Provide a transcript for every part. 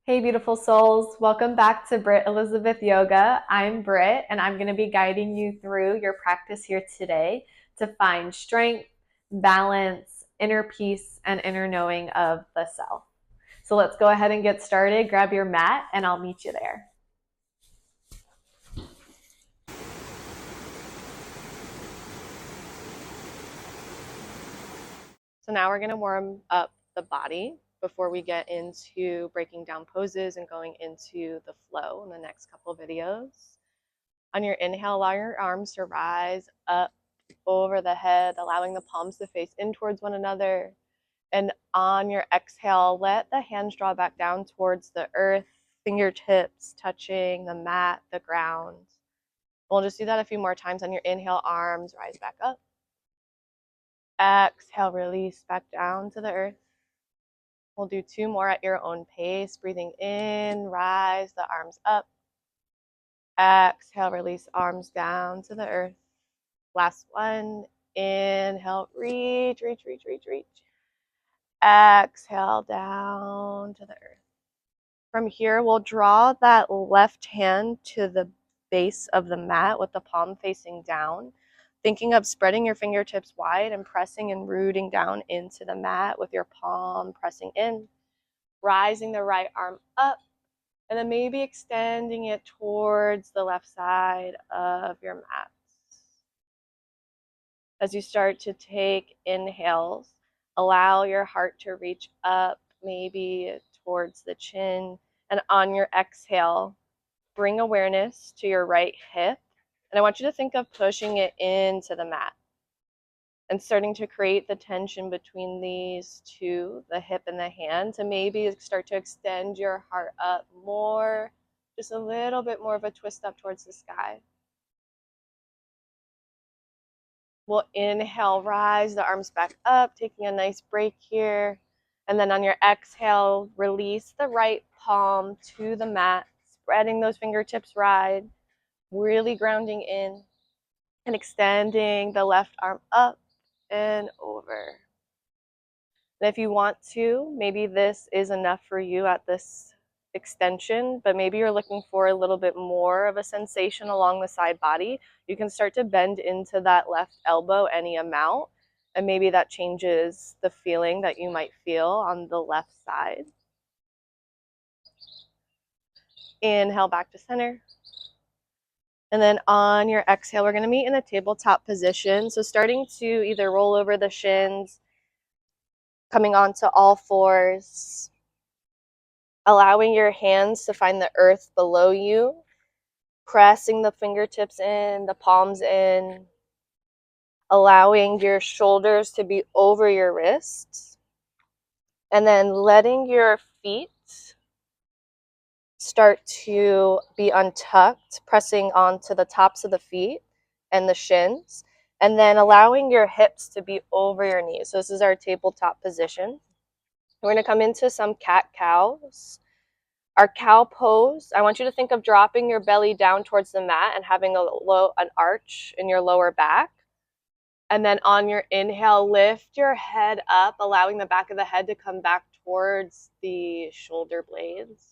Hey, beautiful souls. Welcome back to BrittElisabeth Yoga. I'm Britt, and I'm going to be guiding you through your practice here today to find strength, balance, inner peace, and inner knowing of the self. So let's go ahead and get started. Grab your mat, and I'll meet you there. So now we're going to warm up the body before we get into breaking down poses and going into the flow in the next couple of videos. On your inhale, allow your arms to rise up over the head, allowing the palms to face in towards one another. And on your exhale, let the hands draw back down towards the earth, fingertips touching the mat, the ground. We'll just do that a few more times. On your inhale, arms rise back up. Exhale, release back down to the earth. We'll do two more at your own pace. Breathing in, rise the arms up. Exhale, release arms down to the earth. Last one. Inhale, reach, reach, reach, reach, reach. Exhale, down to the earth. From here, we'll draw that left hand to the base of the mat with the palm facing down, thinking of spreading your fingertips wide and pressing and rooting down into the mat with your palm pressing in, rising the right arm up, and then maybe extending it towards the left side of your mat. As you start to take inhales, allow your heart to reach up, maybe towards the chin. And on your exhale, bring awareness to your right hip. And I want you to think of pushing it into the mat and starting to create the tension between these two, the hip and the hand, to maybe start to extend your heart up more, just a little bit more of a twist up towards the sky. We'll inhale, rise the arms back up, taking a nice break here. And then on your exhale, release the right palm to the mat, spreading those fingertips wide, really grounding in and extending the left arm up and over. And if you want to, maybe this is enough for you at this extension, but maybe you're looking for a little bit more of a sensation along the side body. You can start to bend into that left elbow any amount, and maybe that changes the feeling that you might feel on the left side. Inhale back to center. And then on your exhale, we're going to meet in a tabletop position. So starting to either roll over the shins, coming onto all fours, allowing your hands to find the earth below you, pressing the fingertips in, the palms in, allowing your shoulders to be over your wrists, and then letting your feet start to be untucked, pressing onto the tops of the feet and the shins, and then allowing your hips to be over your knees. So this is our tabletop position. We're going to come into some cat-cows. Our cow pose, I want you to think of dropping your belly down towards the mat and having an arch in your lower back. And then on your inhale, lift your head up, allowing the back of the head to come back towards the shoulder blades.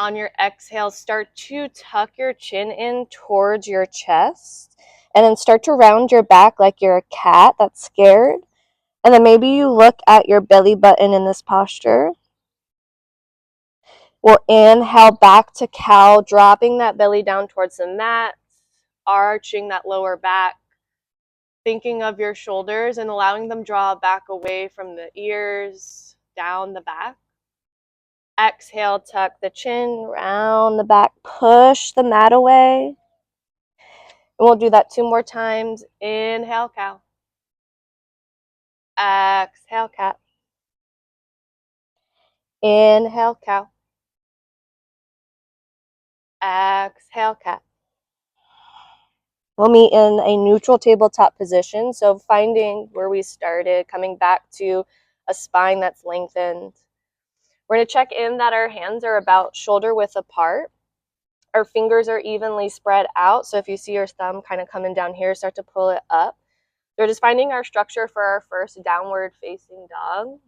On your exhale, start to tuck your chin in towards your chest. And then start to round your back like you're a cat that's scared. And then maybe you look at your belly button in this posture. We'll inhale back to cow, dropping that belly down towards the mat, arching that lower back, thinking of your shoulders and allowing them draw back away from the ears, down the back. Exhale, tuck the chin, round the back, push the mat away. And we'll do that two more times. Inhale, cow. Exhale, cat. Inhale, cow. Exhale, cat. We'll meet in a neutral tabletop position. So finding where we started, coming back to a spine that's lengthened. We're going to check in that our hands are about shoulder width apart. Our fingers are evenly spread out. So if you see your thumb kind of coming down here, start to pull it up. We're just finding our structure for our first downward facing dog.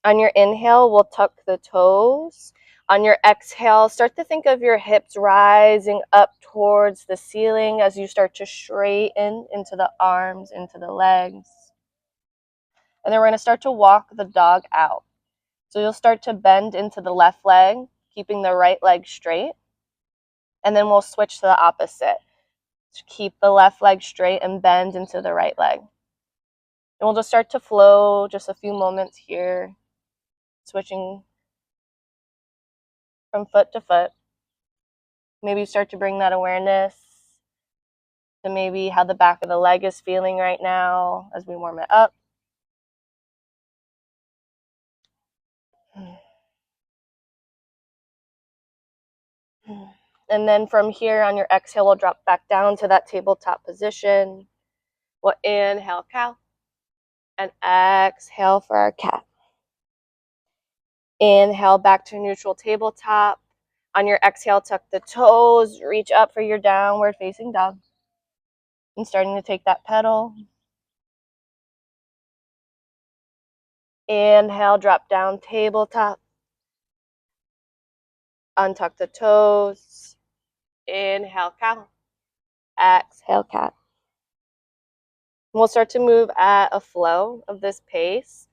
On your inhale, we'll tuck the toes. On your exhale, start to think of your hips rising up towards the ceiling as you start to straighten into the arms, into the legs. And then we're going to start to walk the dog out. So you'll start to bend into the left leg, keeping the right leg straight. And then we'll switch to the opposite. Keep the left leg straight and bend into the right leg. And we'll just start to flow just a few moments here, switching from foot to foot. Maybe start to bring that awareness to maybe how the back of the leg is feeling right now as we warm it up. And then from here on your exhale, we'll drop back down to that tabletop position. We'll inhale cow and exhale for our cat. Inhale back to neutral tabletop. On your exhale, tuck the toes, reach up for your downward facing dog. And starting to take that pedal. Inhale, drop down tabletop. Untuck the toes. Inhale, cow. Exhale, cat. We'll start to move at a flow of this pace.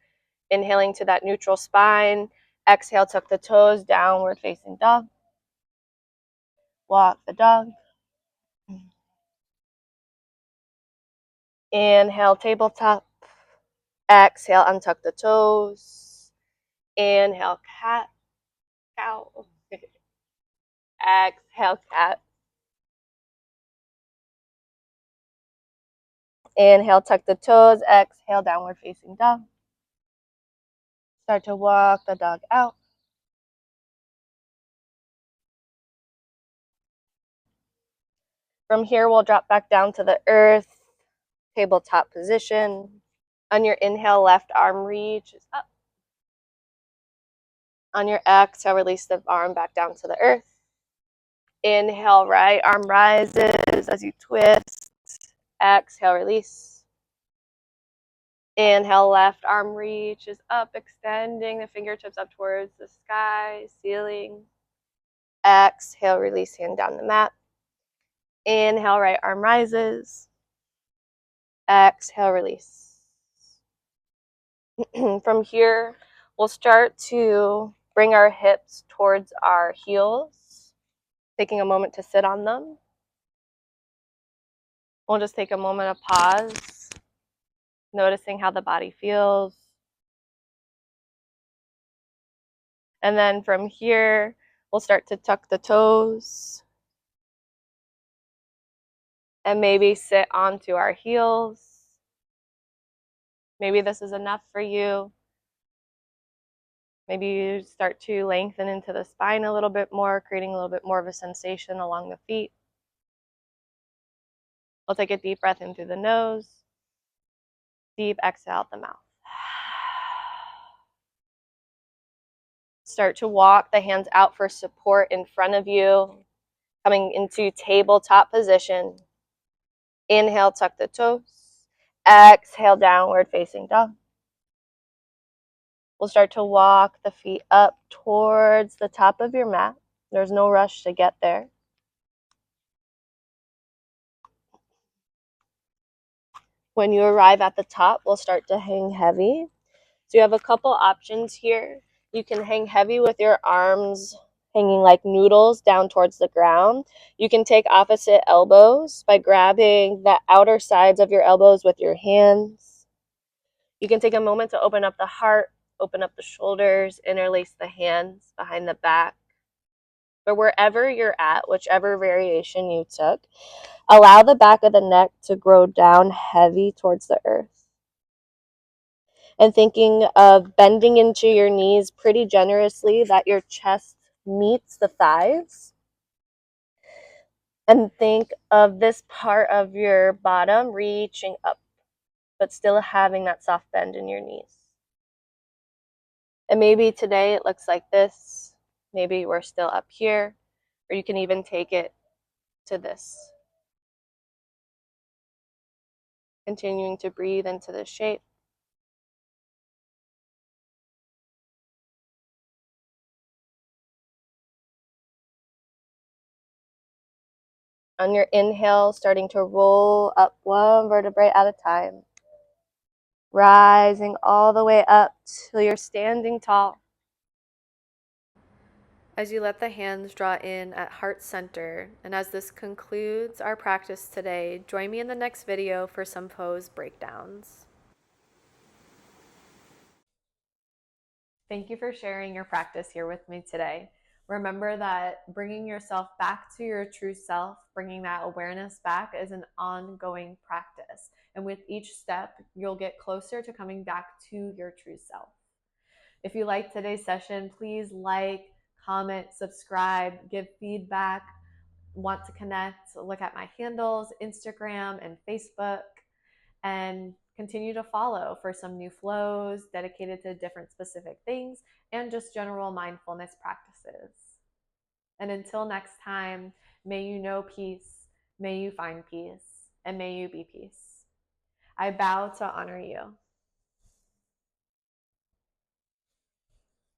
Inhaling to that neutral spine. Exhale, tuck the toes, downward facing dog. Walk the dog. Inhale, tabletop. Exhale, untuck the toes. Inhale, cat, cow. Exhale, cat. Inhale, tuck the toes. Exhale, downward facing dog. Start to walk the dog out. From here, we'll drop back down to the earth, tabletop position. On your inhale, left arm reaches up. On your exhale, release the arm back down to the earth. Inhale, right arm rises as you twist. Exhale, release. Inhale, left arm reaches up, extending the fingertips up towards the sky, ceiling. Exhale, release, hand down the mat. Inhale, right arm rises. Exhale, release. From here, we'll start to bring our hips towards our heels, taking a moment to sit on them. We'll just take a moment of pause, noticing how the body feels. And then from here, we'll start to tuck the toes and maybe sit onto our heels. Maybe this is enough for you. Maybe you start to lengthen into the spine a little bit more, creating a little bit more of a sensation along the feet. We'll take a deep breath in through the nose. Deep exhale out the mouth. Start to walk the hands out for support in front of you, coming into tabletop position. Inhale, tuck the toes. Exhale, downward facing dog. We'll start to walk the feet up towards the top of your mat. There's no rush to get there. When you arrive at the top, we'll start to hang heavy. So you have a couple options here. You can hang heavy with your arms hanging like noodles down towards the ground. You can take opposite elbows by grabbing the outer sides of your elbows with your hands. You can take a moment to open up the heart, open up the shoulders, interlace the hands behind the back. But wherever you're at, whichever variation you took, allow the back of the neck to grow down heavy towards the earth. And thinking of bending into your knees pretty generously, that your chest meets the thighs. And think of this part of your bottom reaching up, but still having that soft bend in your knees. And maybe today it looks like this. Maybe we're still up here, or you can even take it to this. Continuing to breathe into the shape. On your inhale, starting to roll up one vertebrae at a time, rising all the way up till you're standing tall. As you let the hands draw in at heart center, and as this concludes our practice today, join me in the next video for some pose breakdowns. Thank you for sharing your practice here with me today. Remember that bringing yourself back to your true self, bringing that awareness back, is an ongoing practice. And with each step, you'll get closer to coming back to your true self. If you liked today's session, please like, comment, subscribe, give feedback, want to connect, look at my handles, Instagram and Facebook, and continue to follow for some new flows dedicated to different specific things and just general mindfulness practices. And until next time, may you know peace, may you find peace, and may you be peace. I bow to honor you.